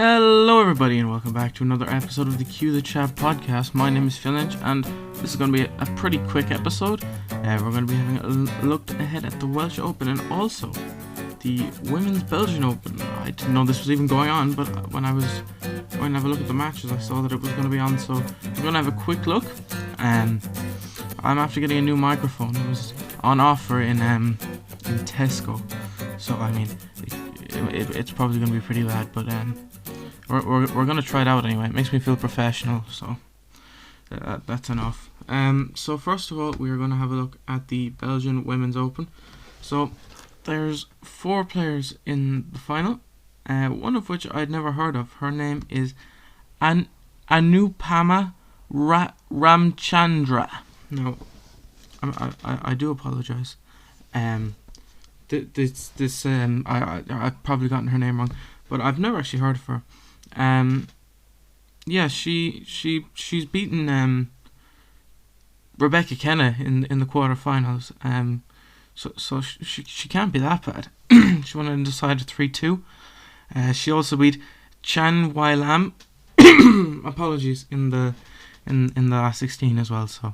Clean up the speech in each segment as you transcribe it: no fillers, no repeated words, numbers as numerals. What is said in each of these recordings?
Hello everybody and welcome back to another episode of the Cue the Chat podcast. My name is Phil Lynch and this is going to be a pretty quick episode. We're going to be having a look ahead at the Welsh Open and also the Women's Belgian Open. I didn't know this was even going on, but when I was going to have a look at the matches I saw that it was going to be on, so we're going to have a quick look. I'm after getting a new microphone. It was on offer in Tesco, so I mean it's probably going to be pretty bad, but we're going to try it out anyway. It makes me feel professional, so that's enough. So first of all, we're going to have a look at the Belgian Women's Open. So there's 4 players in the final, one of which I'd never heard of. Her name is Anupama Ramchandra. Now, I do apologise. I've probably gotten her name wrong, but I've never actually heard of her. She's beaten Rebecca Kenna in the quarterfinals. So she can't be that bad. She won in decided 3-2. She also beat Chan Wai Lam. Apologies, in the last 16 as well. So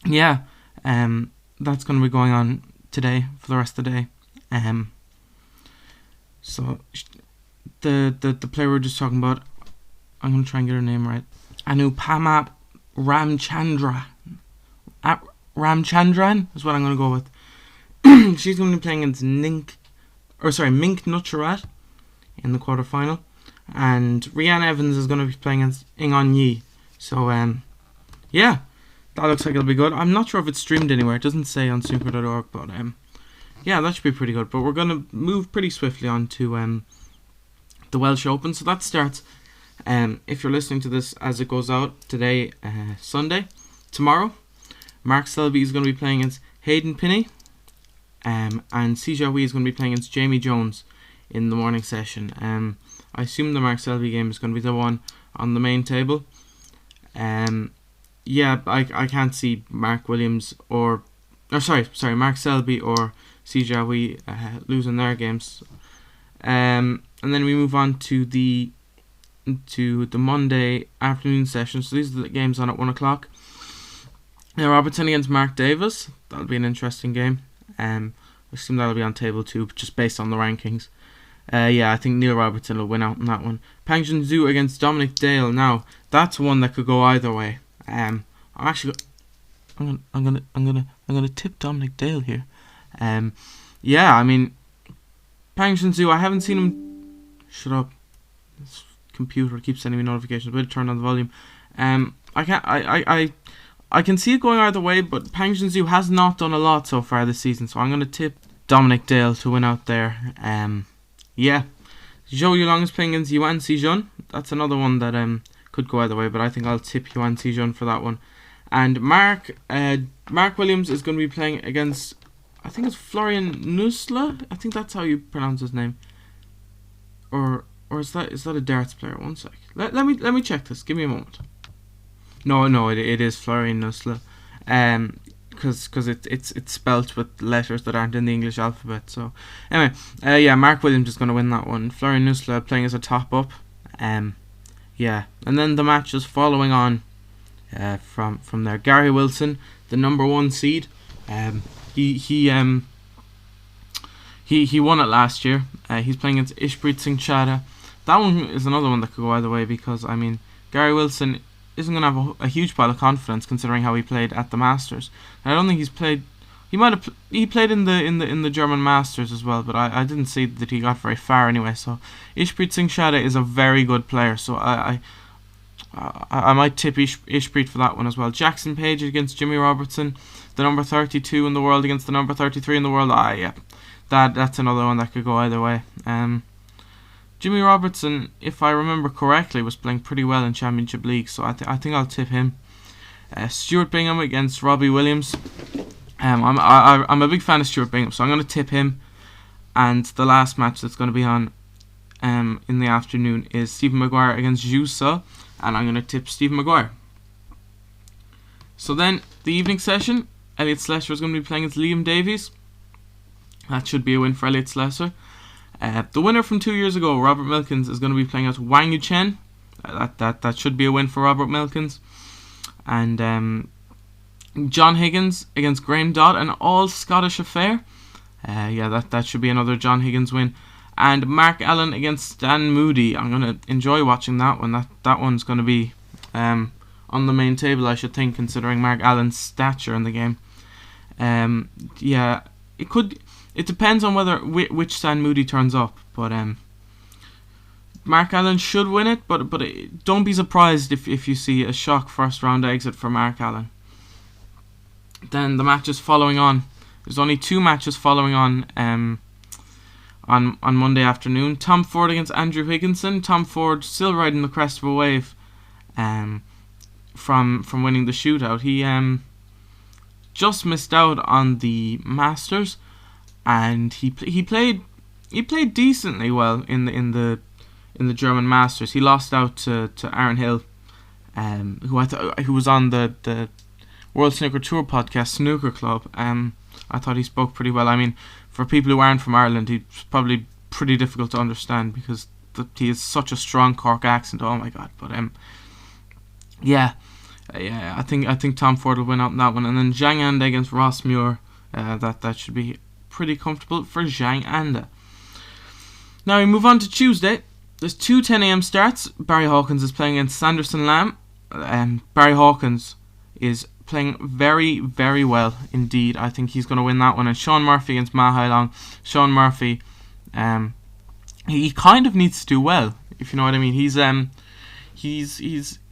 yeah, that's going to be going on today for the rest of the day. So the player we were just talking about, I'm going to try and get her name right. Anupama Ramchandra. Ramchandran is what I'm going to go with. She's going to be playing against Mink Nutcharat in the quarterfinal, and Rianne Evans is going to be playing against Ingon Yi. So yeah, that looks like it'll be good. I'm not sure if it's streamed anywhere. It doesn't say on snooker.org, but yeah, that should be pretty good. But we're going to move pretty swiftly on to the Welsh Open. So that starts, if you're listening to this as it goes out today, Sunday, tomorrow, Mark Selby is going to be playing against Hayden Pinney, and Sijia Wee is going to be playing against Jamie Jones in the morning session. I assume the Mark Selby game is going to be the one on the main table. Yeah, I can't see Mark Williams Mark Selby or Sijia Wee losing their games. And then we move on to the Monday afternoon session. So these are the games on at 1 o'clock. Now, Robertson against Mark Davis. That'll be an interesting game. I assume that'll be on table 2, just based on the rankings. Yeah, I think Neil Robertson will win out on that one. Pang Junzhu against Dominic Dale. Now, that's one that could go either way. I'm gonna tip Dominic Dale here. Yeah, I mean, Pang Junzhu, I haven't seen him. Shut up. This computer keeps sending me notifications. Better turn on the volume. I can see it going either way, but Pang Junzhu has not done a lot so far this season, so I'm going to tip Dominic Dale to win out there. Yeah. Zhou Yulong is playing against Yuan Xijun. That's another one that could go either way, but I think I'll tip Yuan Xijun for that one. And Mark Williams is going to be playing against, I think it's Florian Nusla. I think that's how you pronounce his name. Or is that a darts player? One sec. Let me check this. Give me a moment. No, it is Florian Nusla, because it's spelt with letters that aren't in the English alphabet. So anyway, yeah, Mark Williams is going to win that one. Florian Nusla playing as a top up. Yeah, and then the matches following on from there. Gary Wilson, the number 1 seed. He won it last year. He's playing against Ishpreet Singh Chadha. That one is another one that could go either way, because I mean, Gary Wilson isn't going to have a huge pile of confidence considering how he played at the Masters. I don't think he's played. He played in the German Masters as well, but I didn't see that he got very far anyway. So Ishpreet Singh Chadha is a very good player. So I might tip Ishpreet for that one as well. Jackson Page against Jimmy Robertson, the number 32 in the world against the number 33 in the world. Yeah, that's another one that could go either way. Jimmy Robertson, if I remember correctly, was playing pretty well in Championship League, so I think I'll tip him. Stuart Bingham against Robbie Williams. I'm a big fan of Stuart Bingham, so I'm going to tip him. And the last match that's going to be on in the afternoon is Stephen Maguire against Zhu Se, and I'm going to tip Stephen Maguire. So then, the evening session, Elliot Slesser is going to be playing against Liam Davies. That should be a win for Elliot Slesser. The winner from 2 years ago, Robert Milkins, is going to be playing out Wang Yuchen. That should be a win for Robert Milkins. And John Higgins against Graham Dodd, an all-Scottish affair. That should be another John Higgins win. And Mark Allen against Stan Moody. I'm going to enjoy watching that one. That one's going to be on the main table, I should think, considering Mark Allen's stature in the game. It depends on which Stan Moody turns up. But Mark Allen should win it. But don't be surprised if you see a shock first round exit for Mark Allen. Then the matches following on. There's only 2 matches following on Monday afternoon. Tom Ford against Andrew Higginson. Tom Ford still riding the crest of a wave from winning the shootout. He just missed out on the Masters, and he played decently well in the German Masters. He lost out to Aaron Hill, who was on the World Snooker Tour podcast, Snooker Club. I thought he spoke pretty well. I mean, for people who aren't from Ireland, he's probably pretty difficult to understand because he has such a strong Cork accent. Oh my god! But I think Tom Ford will win out in that one. And then Zhang Anda against Ross Muir. That should be pretty comfortable for Zhang Anda. Now we move on to Tuesday. There's 2 10 a.m. starts. Barry Hawkins is playing against Sanderson Lam. Barry Hawkins is playing very, very well indeed. I think he's going to win that one. And Sean Murphy against Ma Hai Long. Sean Murphy, he kind of needs to do well, if you know what I mean. He's in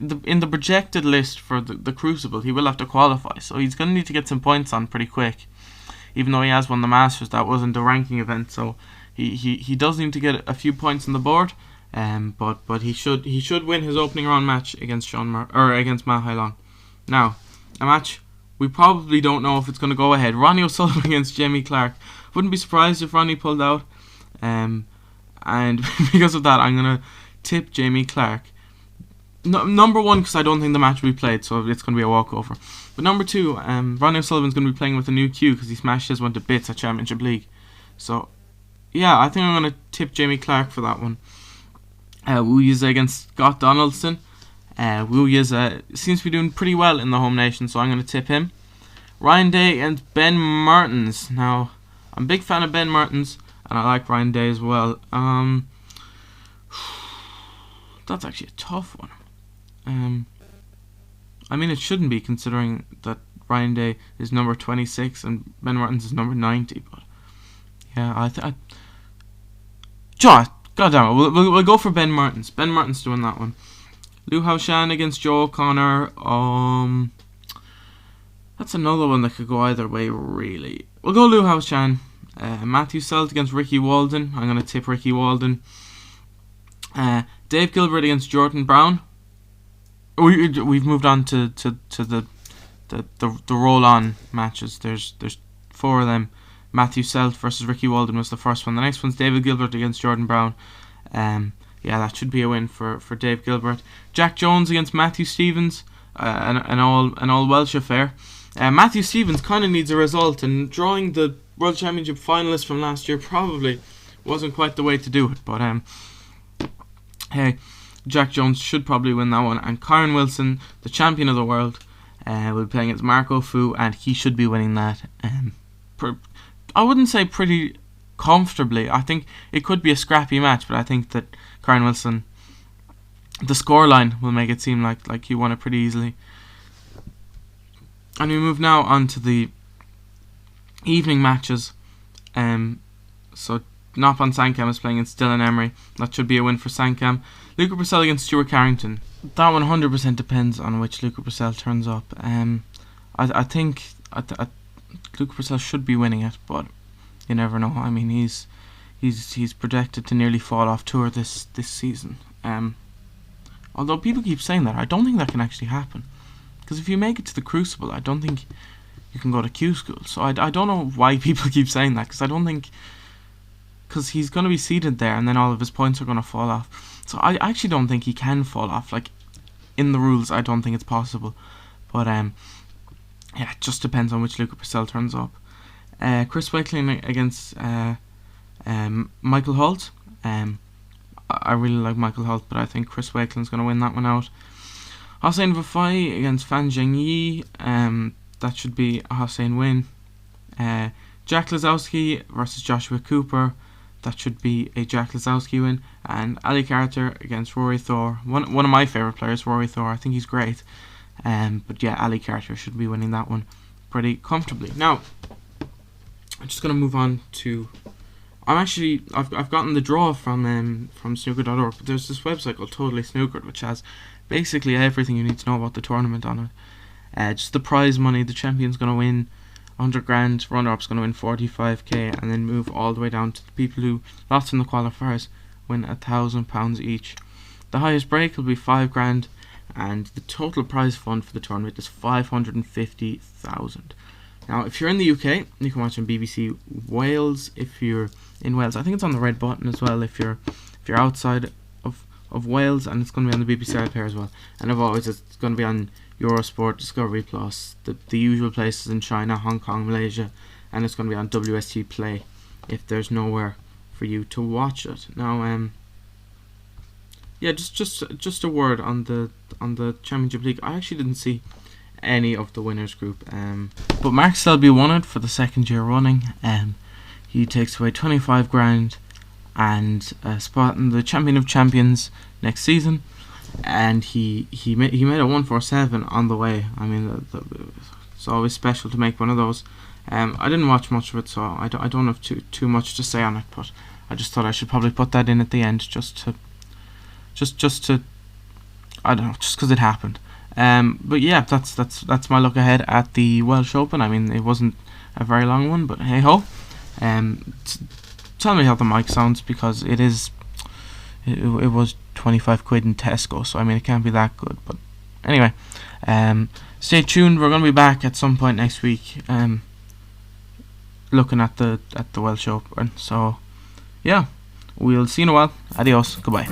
the projected list for the Crucible. He will have to qualify, so he's going to need to get some points on pretty quick. Even though he has won the Masters, that wasn't a ranking event, so he does need to get a few points on the board. But he should win his opening round match against against Ma Hai Long. Now, a match we probably don't know if it's going to go ahead. Ronnie O'Sullivan against Jamie Clark. Wouldn't be surprised if Ronnie pulled out. And because of that, I'm going to tip Jamie Clark. Number 1, because I don't think the match will be played, so it's going to be a walkover. But number 2, Ronnie O'Sullivan's going to be playing with a new cue because he smashed his one to bits at Championship League. So, yeah, I think I'm going to tip Jamie Clark for that one. Wu Yiza against Scott Donaldson. Wu Yiza seems to be doing pretty well in the home nation, so I'm going to tip him. Ryan Day and Ben Mertens. Now, I'm a big fan of Ben Mertens, and I like Ryan Day as well. That's actually a tough one. I mean, it shouldn't be, considering that Ryan Day is number 26 and Ben Mertens is number 90. But yeah, God damn it, we'll go for Ben Mertens. Ben Mertens doing that one. Liu Haoshan against Joe O'Connor. That's another one that could go either way, really. We'll go Liu Haoshan. Matthew Selt against Ricky Walden. I'm going to tip Ricky Walden. Dave Gilbert against Jordan Brown. We've moved on to the roll-on matches. There's 4 of them. Matthew Selt versus Ricky Walden was the first one. The next one's David Gilbert against Jordan Brown. That should be a win for Dave Gilbert. Jack Jones against Matthew Stevens. An all Welsh affair. Matthew Stevens kind of needs a result, and drawing the World Championship finalist from last year probably wasn't quite the way to do it. But hey, Jack Jones should probably win that one. And Kyron Wilson, the champion of the world, will be playing against Marco Fu, and he should be winning that. I wouldn't say pretty comfortably. I think it could be a scrappy match, but I think that Kyron Wilson, the scoreline will make it seem like he won it pretty easily. And we move now on to the evening matches. So Noppon Sankam is playing against Dylan Emery. That should be a win for Sankam. Luca Purcell against Stuart Carrington. That 100% depends on which Luca Purcell turns up. I think Luca Purcell should be winning it, but you never know. I mean, he's projected to nearly fall off tour this season. Although people keep saying that, I don't think that can actually happen. Because if you make it to the Crucible, I don't think you can go to Q School. So I don't know why people keep saying that, because I don't think... Because he's going to be seated there, and then all of his points are going to fall off. So I actually don't think he can fall off. Like, in the rules, I don't think it's possible. But, it just depends on which Luca Purcell turns up. Chris Wakeling against Michael Holt. I really like Michael Holt, but I think Chris Wakeland's going to win that one out. Hossein Vafai against Fan Zhengyi. That should be a Hossein win. Jack Lazowski versus Joshua Cooper. That should be a Jack Lazowski win. And Ali Carter against Rory Thor. One of my favourite players, Rory Thor. I think he's great. But yeah, Ali Carter should be winning that one pretty comfortably. Now, I'm just going to move on to... I've gotten the draw from snooker.org, but there's this website called Totally Snookered, which has basically everything you need to know about the tournament on it. Just the prize money, the champion's going to win 100 grand, runner-up's going to win 45k, and then move all the way down to the people who lost in the qualifiers win £1,000 each. The highest break will be 5 grand, and the total prize fund for the tournament is 550,000. Now, if you're in the UK, you can watch on BBC Wales. If you're in Wales, I think it's on the red button as well. If you're outside of Wales, and it's going to be on the BBC iPlayer as well. And as always, it's going to be on Eurosport, Discovery Plus, the usual places in China, Hong Kong, Malaysia, and it's going to be on WST Play if there's nowhere for you to watch it. Now, yeah, just a word on the Championship League. I actually didn't see any of the winners group, but Mark Selby won it for the second year running. He takes away 25 grand and a spot in the Champion of Champions next season, and he made a 147 on the way. I mean, it's always special to make one of those. I didn't watch much of it, so I don't have too much to say on it, but I just thought I should probably put that in at the end just to I don't know, just because it happened. But yeah, that's my look ahead at the Welsh Open. I mean, it wasn't a very long one, but hey ho. Tell me how the mic sounds, because it was 25 quid in Tesco, so I mean it can't be that good. But anyway, stay tuned. We're gonna be back at some point next week, looking at the Welsh Open. So yeah, we'll see you in a while. Adios. Goodbye.